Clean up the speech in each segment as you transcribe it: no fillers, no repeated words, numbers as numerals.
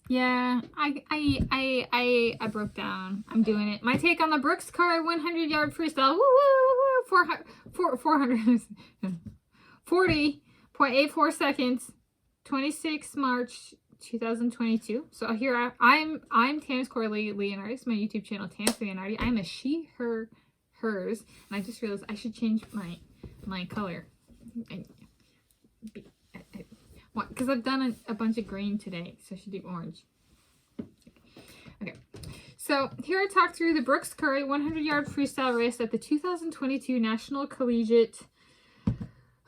Yeah, I broke down. I'm doing it. My take on the Brooks Car 100-yard freestyle. Woo, woo, woo, 400, 40.84 seconds, 26 March 2022. So here I'm Tanis Coralee Leonhardi. It's my YouTube channel, Tanis Leonhardi. I'm a she, her, hers, and I just realized I should change my color. Because I've done a bunch of green today, so I should do orange. Okay, so here I talk through the Brooks Curry 100-yard freestyle race at the 2022 National Collegiate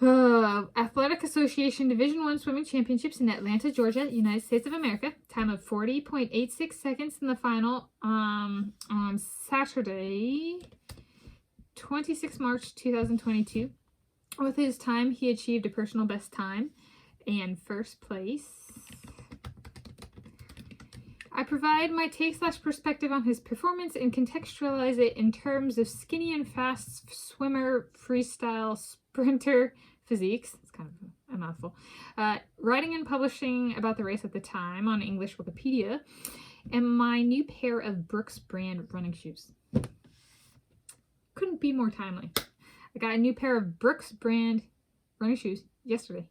Athletic Association Division I Swimming Championships in Atlanta, Georgia, United States of America. Time of 40.86 seconds in the final on Saturday, 26 March 2022. With his time, he achieved a personal best time and first place. I provide my take/perspective on his performance and contextualize it in terms of skinny and fast swimmer, freestyle, sprinter physiques. It's kind of a mouthful. Writing and publishing about the race at the time on English Wikipedia, and my new pair of Brooks brand running shoes. Couldn't be more timely. I got a new pair of Brooks brand running shoes yesterday.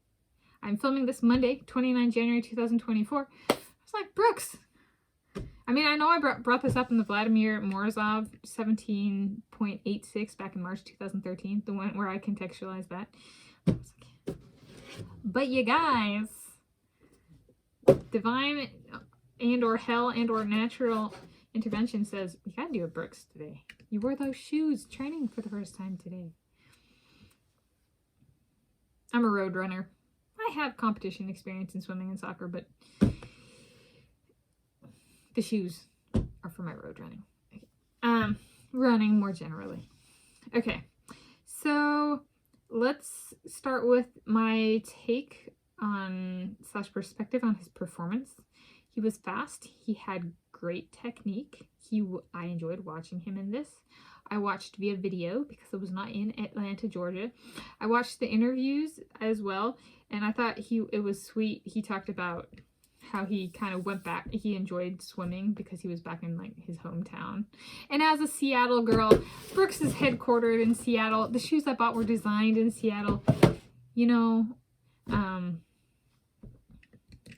I'm filming this Monday, 29 January 2024. I was like, Brooks. I mean, I know I brought this up in the Vladimir Morozov 17.86 back in March 2013, the one where I contextualized that. But you guys, divine and or hell and or natural intervention says, you gotta do a Brooks today. You wore those shoes training for the first time today. I'm a road runner. I have competition experience in swimming and soccer, but the shoes are for my road running. Okay. Running more generally. Okay, so let's start with my take on / perspective on his performance. He was fast. He had great technique. I enjoyed watching him in this. I watched via video because it was not in Atlanta, Georgia. I watched the interviews as well, and I thought it was sweet. He talked about how he kind of went back. He enjoyed swimming because he was back in like his hometown. And as a Seattle girl, Brooks is headquartered in Seattle. The shoes I bought were designed in Seattle. You know,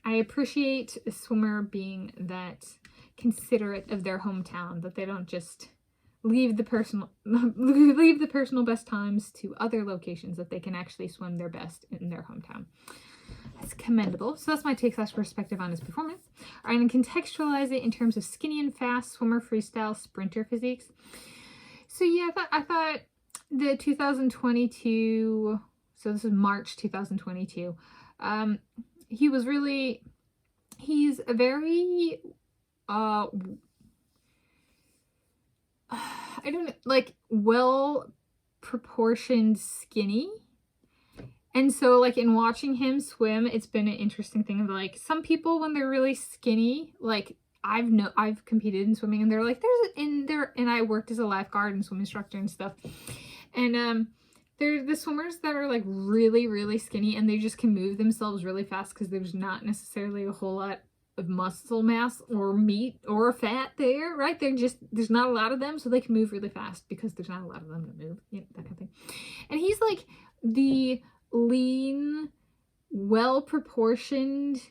I appreciate a swimmer being that considerate of their hometown, that they don't just leave the personal best times to other locations, that they can actually swim their best in their hometown. That's commendable. So that's my take / perspective on his performance. I'm going to contextualize it in terms of skinny and fast swimmer, freestyle, sprinter physiques. So yeah, I thought the 2022, so this is March 2022, he's a very I don't know, like well proportioned skinny. And so like in watching him swim, it's been an interesting thing of like some people when they're really skinny, like I've competed in swimming and they're like and I worked as a lifeguard and swim instructor and stuff. And they're the swimmers that are like really, really skinny and they just can move themselves really fast because there's not necessarily a whole lot of muscle mass or meat or fat there, right? There's not a lot of them, so they can move really fast because there's not a lot of them to move, you know, that kind of thing. And he's like the lean, well-proportioned,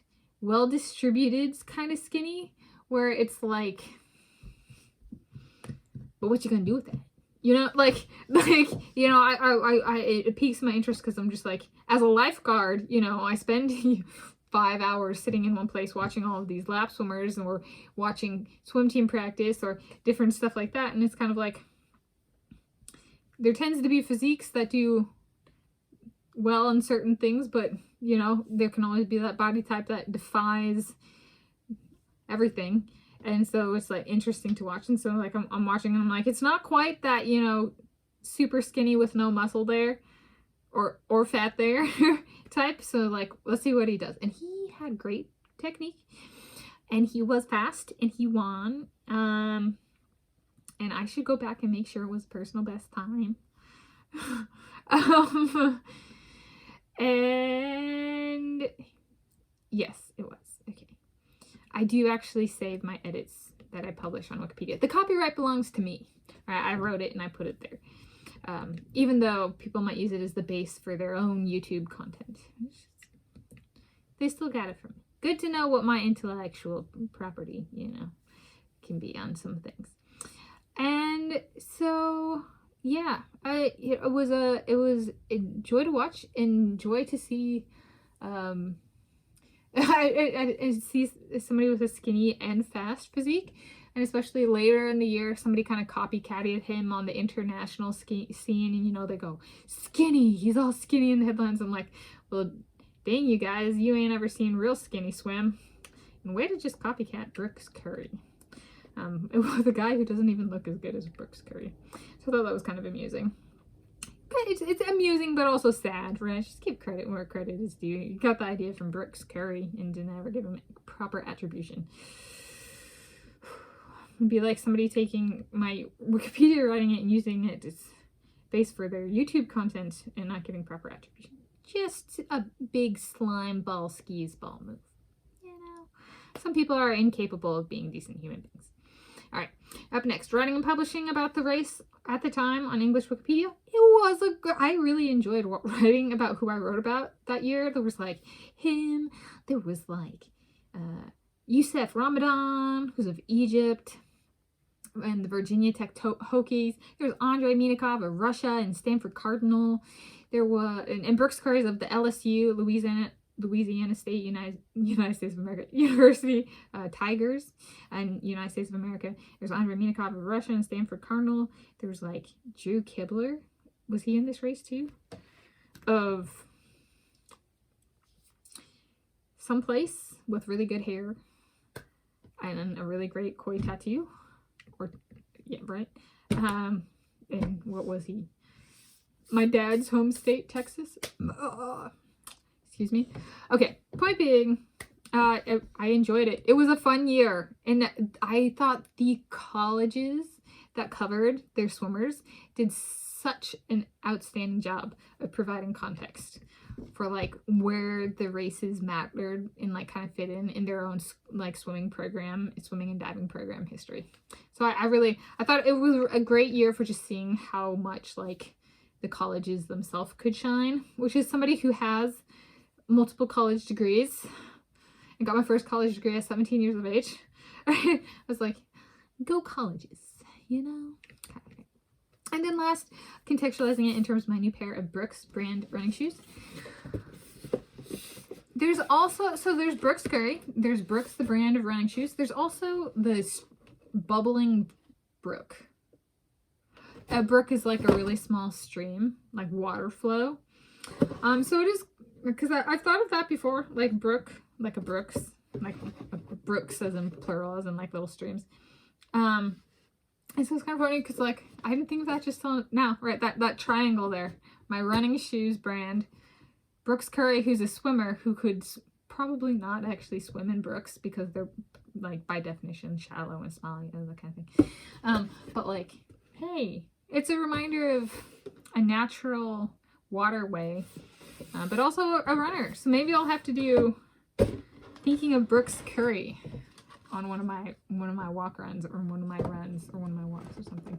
well-distributed kind of skinny, where it's like, but what you gonna do with that? You know, like you know, it piques my interest because I'm just like, as a lifeguard, you know, I spend 5 hours sitting in one place watching all of these lap swimmers, and we're watching swim team practice or different stuff like that, and it's kind of like there tends to be physiques that do well in certain things, but you know, there can always be that body type that defies everything. And so it's like interesting to watch. And so like I'm watching and I'm like, it's not quite that, you know, super skinny with no muscle there or fat there type. So like, let's see what he does. And he had great technique and he was fast and he won. And I should go back and make sure it was personal best time. And yes, it was. Okay. I do actually save my edits that I publish on Wikipedia. The copyright belongs to me. I wrote it and I put it there. Even though people might use it as the base for their own YouTube content. They still got it from me. Good to know what my intellectual property, you know, can be on some things. And so, yeah, it was a joy to watch, and joy to see. I see somebody with a skinny and fast physique, and especially later in the year, somebody kind of copycatted him on the international scene, and you know, they go, skinny, he's all skinny in the headlines. I'm like, well, dang you guys, you ain't ever seen real skinny swim. And way to just copycat Brooks Curry. With a guy who doesn't even look as good as Brooks Curry. So I thought that was kind of amusing. It's amusing, but also sad, right? Just give credit where credit is due. You got the idea from Brooks Curry and didn't ever give him proper attribution. It'd be like somebody taking my Wikipedia, writing it, and using it as base for their YouTube content and not giving proper attribution. Just a big slime ball skis ball move. You know? Some people are incapable of being decent human beings. All right, up next, writing and publishing about the race at the time on English Wikipedia. I really enjoyed writing about who I wrote about that year. There was like him, there was like Youssef Ramadan, who's of Egypt, and the Virginia Tech Hokies. There was Andrei Minikov of Russia and Stanford Cardinal. There was, and Brooks Curry of the LSU, Louisiana State, United States of America, University Tigers, and United States of America. There's Andrei Minikov of Russia and Stanford Cardinal. There's like Drew Kibler. Was he in this race too? Of someplace with really good hair and a really great koi tattoo. Or, yeah, right? And what was he? My dad's home state, Texas. Excuse me. Okay, point being, I enjoyed it. It was a fun year, and I thought the colleges that covered their swimmers did such an outstanding job of providing context for like where the races mattered and like kind of fit in their own like swimming and diving program history. So I thought it was a great year for just seeing how much like the colleges themselves could shine, which is somebody who has multiple college degrees and got my first college degree at 17 years of age. I was like, go colleges, you know? And then last, contextualizing it in terms of my new pair of Brooks brand running shoes. There's also, so there's Brooks Curry, there's Brooks, the brand of running shoes. There's also the bubbling brook. A brook is like a really small stream, like water flow. So it is, because I've thought of that before, like brook, like a brooks, like a brooks as in plural, as in like little streams. And so it's kind of funny because like I didn't think of that just till now, right? That triangle there, my running shoes brand, Brooks Curry, who's a swimmer who could probably not actually swim in brooks because they're like by definition shallow and small, you know, that kind of thing. But like, hey, it's a reminder of a natural waterway, but also a runner. So maybe I'll have to do thinking of Brooks Curry on one of my walk runs, or one of my runs, or one of my walks, or something.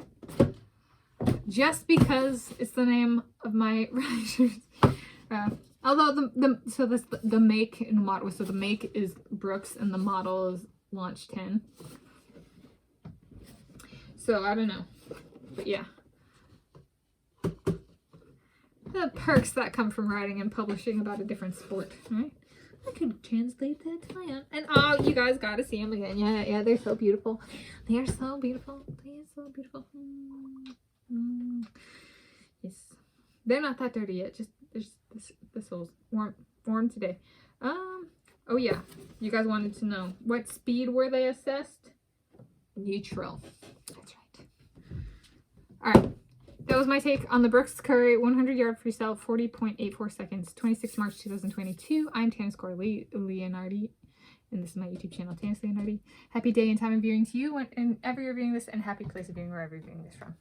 Just because it's the name of my running shoes. Although the make and model, so the make is Brooks and the model is Launch 10. So I don't know, but yeah. The perks that come from writing and publishing about a different sport, right? I could translate that to my own. And oh, you guys gotta see them again. Yeah, they're so beautiful. They are so beautiful. They are so beautiful. Yes. They're not that dirty yet. Just there's this sole's warm today. Oh yeah. You guys wanted to know what speed were they assessed? Neutral. That's right. Alright. That was my take on the Brooks Curry 100-yard freestyle, 40.84 seconds, 26 March 2022. I'm Tanis Coralee Leonhardi, and this is my YouTube channel, Tanis Leonhardi. Happy day and time of viewing to you whenever you're viewing this, and happy place of viewing wherever you're viewing this from.